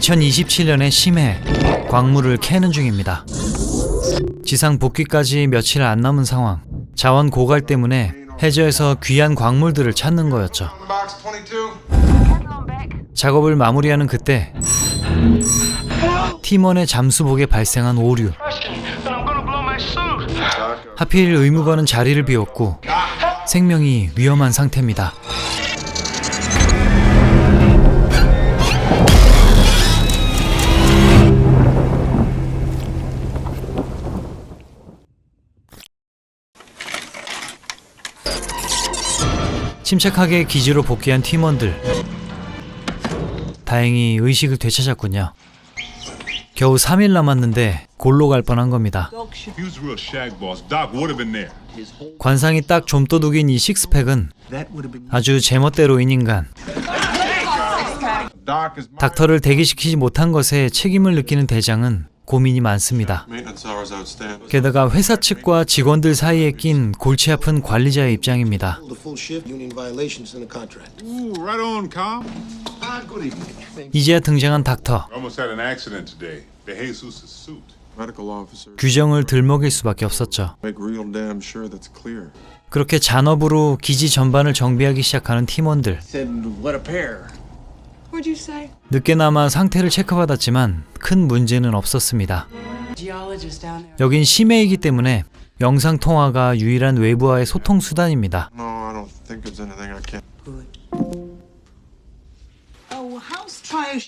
2027년의 심해, 광물을 캐는 중입니다. 지상 복귀까지 며칠 안 남은 상황. 자원 고갈 때문에 해저에서 귀한 광물들을 찾는 거였죠. 작업을 마무리하는 그때 팀원의 잠수복에 발생한 오류. 하필 의무관은 자리를 비웠고 생명이 위험한 상태입니다. 침착하게 기지로 복귀한 팀원들. 다행히 의식을 되찾았군요. 겨우 3일 남았는데 골로 갈 뻔한 겁니다. 관상이 딱 좀도둑인 이 식스팩은 아주 제멋대로인 인간. 닥터를 대기시키지 못한 것에 책임을 느끼는 대장은 고민이 많습니다. 게다가 회사 측과 직원들 사이에 낀 골치 아픈 관리자의 입장입니다. 이제야 등장한 닥터. 규정을 들먹일 수밖에 없었죠. 그렇게 잔업으로 기지 전반을 정비하기 시작하는 팀원들. 늦게나마 상태를 체크받았지만 큰 문제는 없었습니다. 여긴 심해이기 때문에 영상통화가 유일한 외부와의 소통 수단입니다.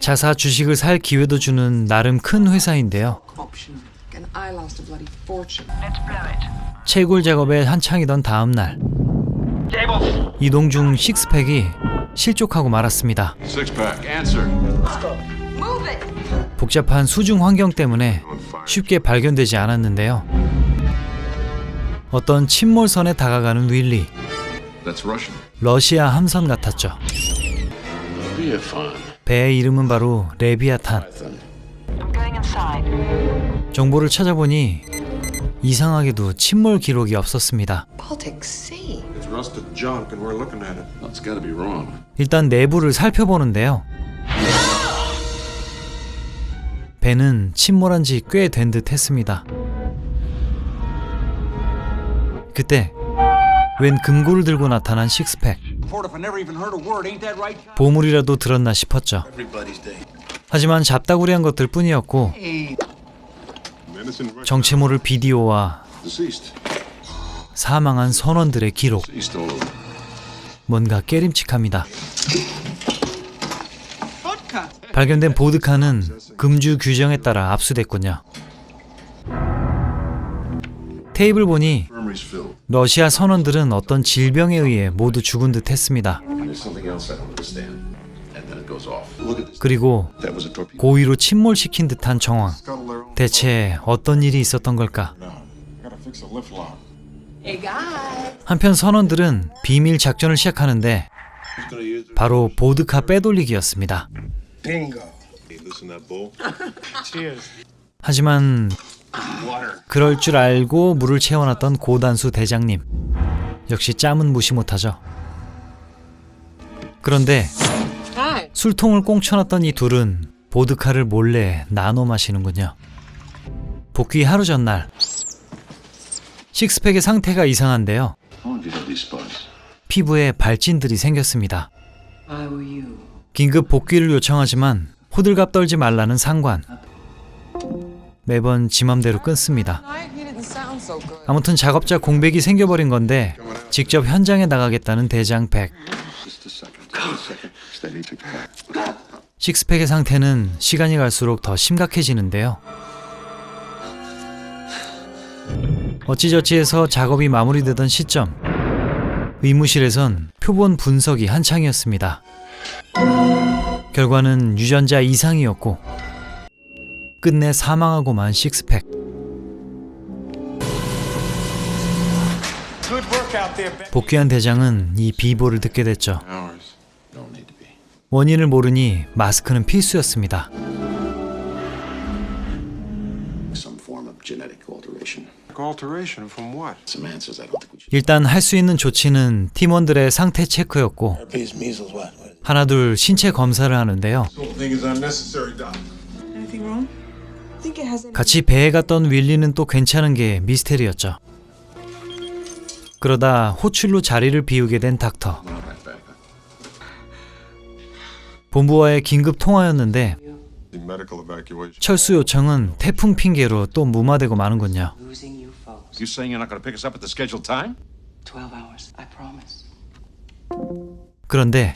자사 주식을 살 기회도 주는 나름 큰 회사인데요. 채굴 작업에 한창이던 다음 날, 이동 중 식스팩이 실족하고 말았습니다. 복잡한 수중 환경 때문에 쉽게 발견되지 않았는데요. 어떤 침몰선에 다가가는 윌리. 러시아 함선 같았죠. 배의 이름은 바로 레비아탄. 정보를 찾아보니 이상하게도 침몰 기록이 없었습니다. 일단 내부를 살펴보는데요. 배는 침몰한 지 꽤 된 듯 했습니다. 그때 웬 금고를 들고 나타난 식스팩. 보물이라도 들었나 싶었죠. 하지만 잡다구리한 것들 뿐이었고 정체 모를 비디오와 사망한 선원들의 기록. 뭔가 깨림칙합니다. 발견된 보드카는 금주 규정에 따라 압수됐군요. 테이블 보니 러시아 선원들은 어떤 질병에 의해 모두 죽은 듯 했습니다. 그리고 고의로 침몰시킨 듯한 정황. 대체 어떤 일이 있었던 걸까? 한편 선원들은 비밀 작전을 시작하는데 바로 보드카 빼돌리기였습니다. 하지만 그럴 줄 알고 물을 채워놨던 고단수 대장님. 역시 짬은 무시 못하죠. 그런데 술통을 꽁쳐놨던 이 둘은 보드카를 몰래 나눠 마시는군요. 복귀 하루 전날, 식스팩의 상태가 이상한데요. 피부에 발진들이 생겼습니다. 긴급 복귀를 요청하지만 호들갑 떨지 말라는 상관. 매번 지 맘대로 끊습니다. 아무튼 작업자 공백이 생겨버린 건데 직접 현장에 나가겠다는 대장 백. 식스팩의 상태는 시간이 갈수록 더 심각해지는데요. 어찌저찌해서 작업이 마무리되던 시점, 의무실에선 표본 분석이 한창이었습니다. 결과는 유전자 이상이었고 끝내 사망하고 만 식스팩. 복귀한 대장은 이 비보를 듣게 됐죠. 원인을 모르니 마스크는 필수였습니다. alteration from what? Some answers I don't think we should. 일단 할 수 있는 조치는 팀원들의 상태 체크였고 Herpes, measles, what? 하나둘 신체 검사를 하는데요. This whole thing is unnecessary, Doc. Anything wrong? I think it has 같이 배에 갔던 윌리는 또 괜찮은 게 미스테리였죠. 그러다 호출로 자리를 비우게 된 닥터. All right, back. 본부와의 긴급 통화였는데 The medical evacuation. 철수 요청은 태풍 핑계로 또 무마되고 마는군요. Losing you folks. You saying you're not going to pick us up at the scheduled time? 12 hours, I promise. 그런데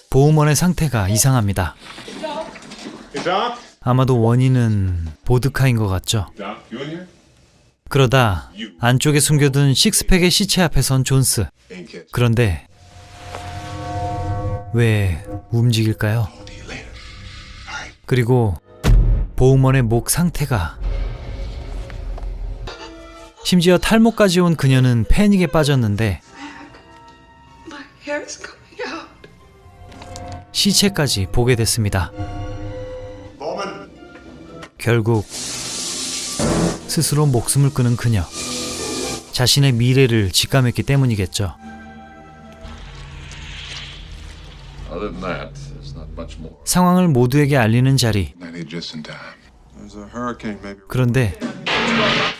보호먼의 상태가 이상합니다. Hey, Doc? 아마도 원인은 보드카인 것 같죠. Doc, you in here? 그러다 안쪽에 숨겨둔 식스팩의 시체 앞에 선 존스. Ain't catch. 그런데 왜 움직일까요? I'll see you later. 그리고 보우먼의 목 상태가 심지어 탈모까지 온 그녀는 패닉에 빠졌는데 my hair is coming out. 시체까지 보게 됐습니다. Bowman. 결국 스스로 목숨을 끊은 그녀. 자신의 미래를 직감했기 때문이겠죠. Other than that, there's not much more. 상황을 모두에게 알리는 자리. Ninety just in time. There's a hurricane, maybe. 그런데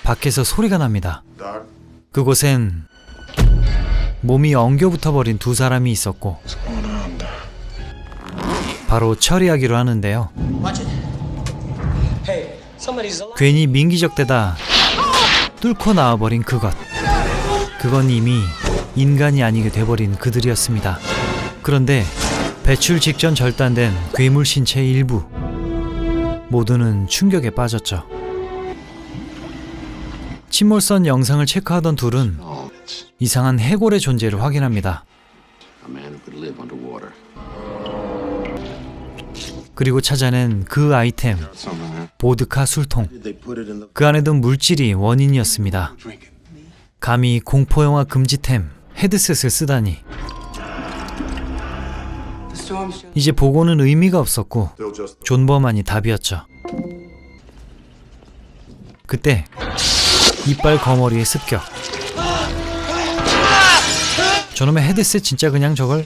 밖에서 소리가 납니다. Doc, 그곳엔 몸이 엉겨붙어 버린 두 사람이 있었고 what's going on, Doc? 바로 처리하기로 하는데요. Watch it. Hey, somebody's alive. 괜히 민기적대다 뚫고 나와버린 그것. 그건 이미 인간이 아니게 돼버린 그들이었습니다. 그런데 배출 직전 절단된 괴물 신체의 일부. 모두는 충격에 빠졌죠. 침몰선 영상을 체크하던 둘은 All it's 이상한 해골의 존재를 확인합니다. a man who could live underwater. 그리고 찾아낸 그 아이템, Something there. 보드카 술통. Did they put it in the 그 안에 든 물질이 원인이었습니다. Drink it. 감히 공포영화 금지템 헤드셋을 쓰다니. The storm's just 이제 보고는 의미가 없었고 Still just. 존버만이 답이었죠. 그때 이빨 거머리에 습격. 저놈의 헤드셋 진짜 그냥 저걸.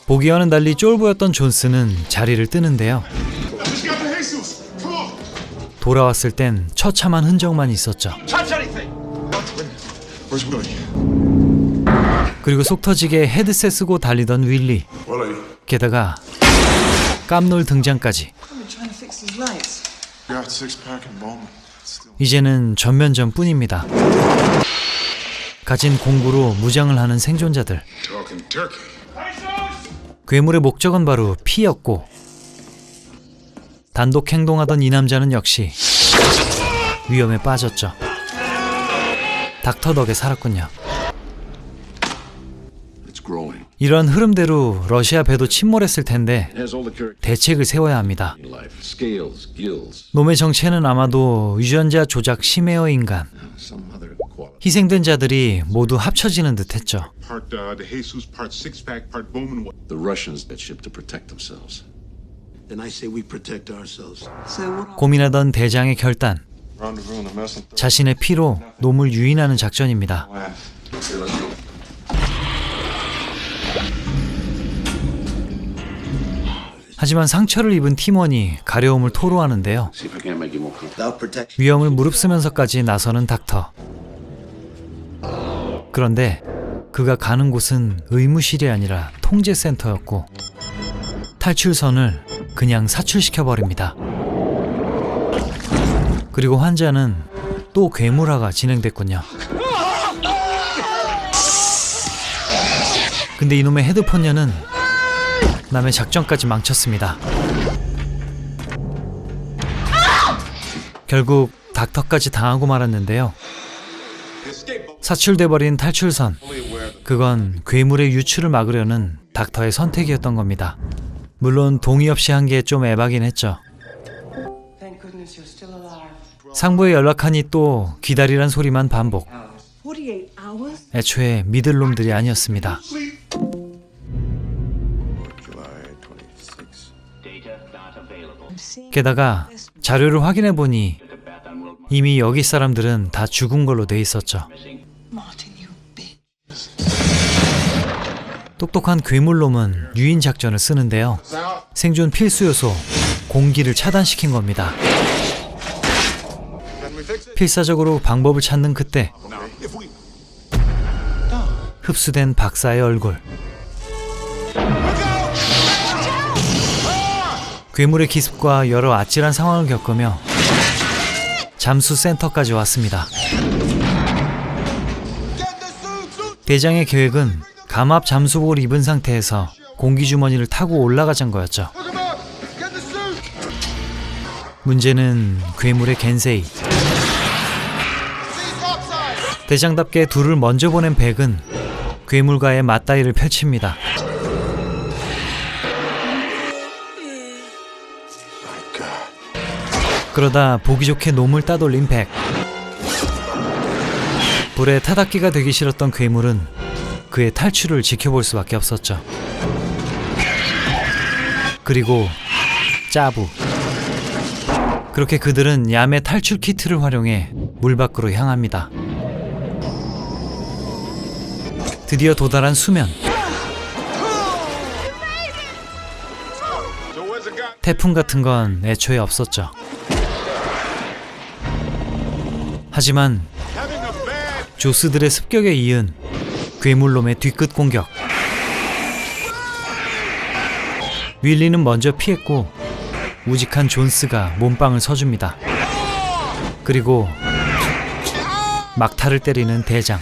보기와는 달리 쫄보였던 존스는 자리를 뜨는데요. Just got the Jesus. Come on. 돌아왔을 땐 처참한 흔적만 있었죠. Where's Willie? 그리고 속 터지게 헤드셋 쓰고 달리던 윌리. Willie. 게다가 깜놀 등장까지. I've been trying to fix these lights. Got six pack in Bowman. Still. 이제는 전면전뿐입니다. 가진 공구로 무장을 하는 생존자들. Talking turkey. 괴물의 목적은 바로 피였고 단독 행동하던 이 남자는 역시 위험에 빠졌죠. 닥터 덕에 살았군요. It's growing. 이런 흐름대로 러시아 배도 침몰했을 텐데 It has all the characters 대책을 세워야 합니다. in life. Scales, gills, 놈의 정체는 아마도 유전자 조작 심해어 인간. some other quality. 희생된 자들이 모두 합쳐지는 듯했죠. Part De Jesus, part six pack, part Bowman. The Russians that ship to protect themselves. Then I say we protect ourselves. So what 고민하던 대장의 결단. Rendezvous in the mess. 자신의 피로 놈을 유인하는 작전입니다. Okay, let's go. 하지만 상처를 입은 팀원이 가려움을 토로하는데요. See if I can't make you more comfortable. Without protection. 위험을 무릅쓰면서까지 나서는 닥터. 그런데 그가 가는 곳은 의무실이 아니라 통제센터였고 탈출선을 그냥 사출시켜버립니다. 그리고 환자는 또 괴물화가 진행됐군요. 근데 이놈의 헤드폰녀는 남의 작전까지 망쳤습니다. 결국 닥터까지 당하고 말았는데요. 사출돼버린 탈출선. 그건 괴물의 유출을 막으려는 닥터의 선택이었던 겁니다. 물론 동의 없이 한 게 좀 에바긴 했죠. thank goodness you're still alive. 상부에 연락하니 또 기다리란 소리만 반복. 48 hours? 애초에 믿을 놈들이 아니었습니다. July 26. I'm seeing 게다가 자료를 확인해 보니 이미 여기 사람들은 다 죽은 걸로 돼 있었죠. Martin, you bitch. 똑똑한 괴물놈은 유인 작전을 쓰는데요. 생존 필수 요소 공기를 차단시킨 겁니다. 필사적으로 방법을 찾는 그때 흡수된 박사의 얼굴. 괴물의 기습과 여러 아찔한 상황을 겪으며 잠수 센터까지 왔습니다. 대장의 계획은 감압 잠수복을 입은 상태에서 공기주머니를 타고 올라가자는 거였죠. 문제는 괴물의 겐세이. 대장답게 둘을 먼저 보낸 백은 괴물과의 맞다이를 펼칩니다. 그러다 보기 좋게 놈을 따돌린 백. 불에 타닥기가 되기 싫었던 괴물은 그의 탈출을 지켜볼 수밖에 없었죠. 그리고 짜부. 그렇게 그들은 얌의 탈출 키트를 활용해 물 밖으로 향합니다. 드디어 도달한 수면. 태풍 같은 건 애초에 없었죠. 하지만 조스들의 습격에 이은 괴물놈의 뒤끝 공격. 윌리는 먼저 피했고 우직한 존스가 몸빵을 서줍니다. 그리고 막타를 때리는 대장.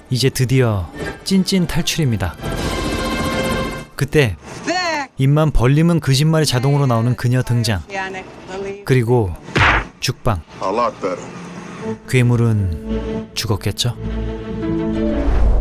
이제 드디어 찐찐 탈출입니다. 그때 입만 벌리면 거짓말이 자동으로 나오는 그녀 등장. 그리고 죽방. 괴물은 죽었겠죠?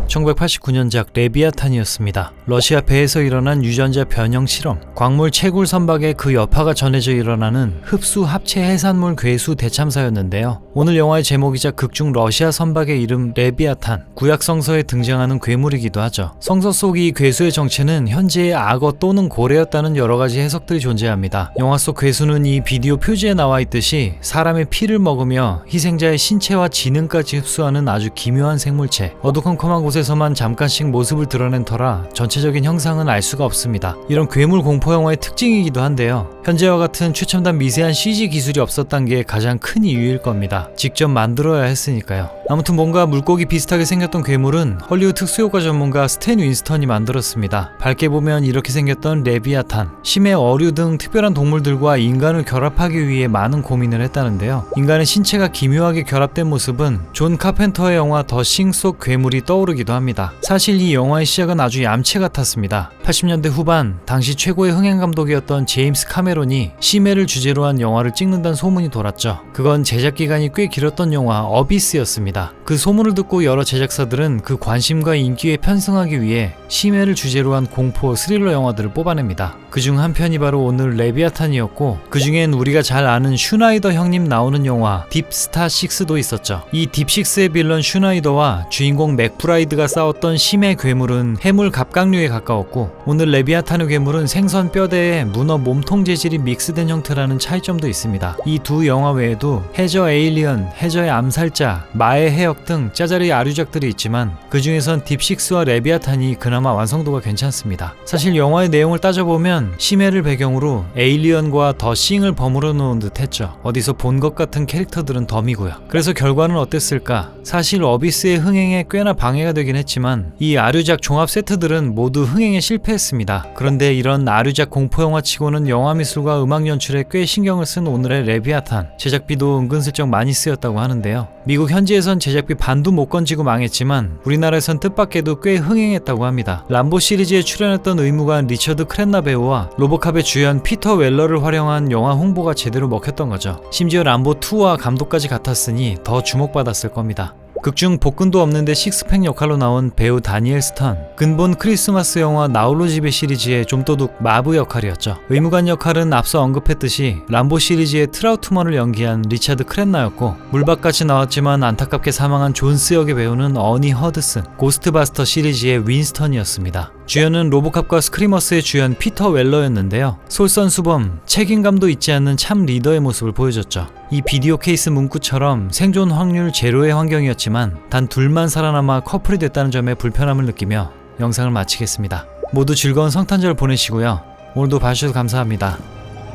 1989년작 레비아탄이었습니다. 러시아 배에서 일어난 유전자 변형 실험, 광물 채굴 선박에 그 여파가 전해져 일어나는 흡수 합체 해산물 괴수 대참사였는데요. 오늘 영화의 제목이자 극중 러시아 선박의 이름 레비아탄, 구약 성서에 등장하는 괴물이기도 하죠. 성서 속 이 괴수의 정체는 현재의 악어 또는 고래였다는 여러가지 해석들이 존재합니다. 영화 속 괴수는 이 비디오 표지에 나와 있듯이 사람의 피를 먹으며 희생자의 신체와 지능까지 흡수하는 아주 기묘한 생물체. 어두컴컴한 곳에서만 잠깐씩 모습을 드러낸 터라 전체적인 형상은 알 수가 없습니다. 이런 괴물 공포 영화의 특징이기도 한데요. 현재와 같은 최첨단 미세한 CG 기술이 없었던 게 가장 큰 이유일 겁니다. 직접 만들어야 했으니까요. 아무튼 뭔가 물고기 비슷하게 생겼던 괴물은 헐리우드 특수효과 전문가 스탠 윈스턴이 만들었습니다. 밝게 보면 이렇게 생겼던 레비아탄, 심해 어류 등 특별한 동물들과 인간을 결합하기 위해 많은 고민을 했다는데요. 인간의 신체가 기묘하게 결합된 모습은 존 카펜터의 영화 더 싱 속 괴물이 떠오르기도 합니다. 사실 이 영화의 시작은 아주 얌체 같았습니다. 80년대 후반 당시 최고의 흥행 감독이었던 제임스 카메론이 심해를 주제로 한 영화를 찍는다는 소문이 돌았죠. 그건 제작 기간이 꽤 길었던 영화 어비스였습니다. 그 소문을 듣고 여러 제작사들은 그 관심과 인기에 편승하기 위해 심해를 주제로 한 공포 스릴러 영화들을 뽑아냅니다. 그중 한 편이 바로 오늘 레비아탄이었고, 그중엔 우리가 잘 아는 슈나이더 형님 나오는 영화 딥스타 6도 있었죠. 이 딥6의 빌런 슈나이더와 주인공 맥브라이드가 싸웠던 심해 괴물은 해물 갑각류에 가까웠고, 오늘 레비아탄의 괴물은 생선 뼈대에 문어 몸통 재질이 믹스된 형태라는 차이점도 있습니다. 이 두 영화 외에도 해저 에일리언, 해저의 암살자, 마의 해역 등 짜잘이 아류작들이 있지만 그 중에선 딥6와 레비아탄이 그나마 완성도가 괜찮습니다. 사실 영화의 내용을 따져보면 심해를 배경으로 에일리언과 더 싱을 버무려 놓은 듯 했죠. 어디서 본 것 같은 캐릭터들은 덤이고요. 그래서 결과는 어땠을까? 사실 어비스의 흥행에 꽤나 방해가 되긴 했지만 이 아류작 종합 세트들은 모두 흥행에 실패했습니다. 그런데 이런 아류작 공포영화치고는 영화미술과 음악 연출에 꽤 신경을 쓴 오늘의 레비아탄, 제작비도 은근슬쩍 많이 쓰였다고 하는데요. 미국 현지에선 제작비 반도 못 건지고 망했지만 우리나라에선 뜻밖에도 꽤 흥행했다고 합니다. 람보 시리즈에 출연했던 의무관 리처드 크랜나 배우와 로보캅의 주연 피터 웰러를 활용한 영화 홍보가 제대로 먹혔던 거죠. 심지어 람보2와 감독까지 같았으니 더 주목받았을 겁니다. 극중 복근도 없는데 식스팩 역할로 나온 배우 다니엘 스턴, 근본 크리스마스 영화 나홀로 집에 시리즈의 좀도둑 마브 역할이었죠. 의무관 역할은 앞서 언급했듯이 람보 시리즈의 트라우트먼을 연기한 리차드 크랜나였고, 물박같이 나왔지만 안타깝게 사망한 존스 역의 배우는 어니 허드슨, 고스트바스터 시리즈의 윈스턴이었습니다. 주연은 로보캅과 스크리머스의 주연 피터 웰러였는데요. 솔선수범, 책임감도 있지 않는 참 리더의 모습을 보여줬죠. 이 비디오 케이스 문구처럼 생존 확률 제로의 환경이었지만 단 둘만 살아남아 커플이 됐다는 점에 불편함을 느끼며 영상을 마치겠습니다. 모두 즐거운 성탄절 보내시고요. 오늘도 봐주셔서 감사합니다.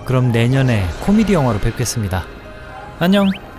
그럼 내년에 코미디 영화로 뵙겠습니다. 안녕!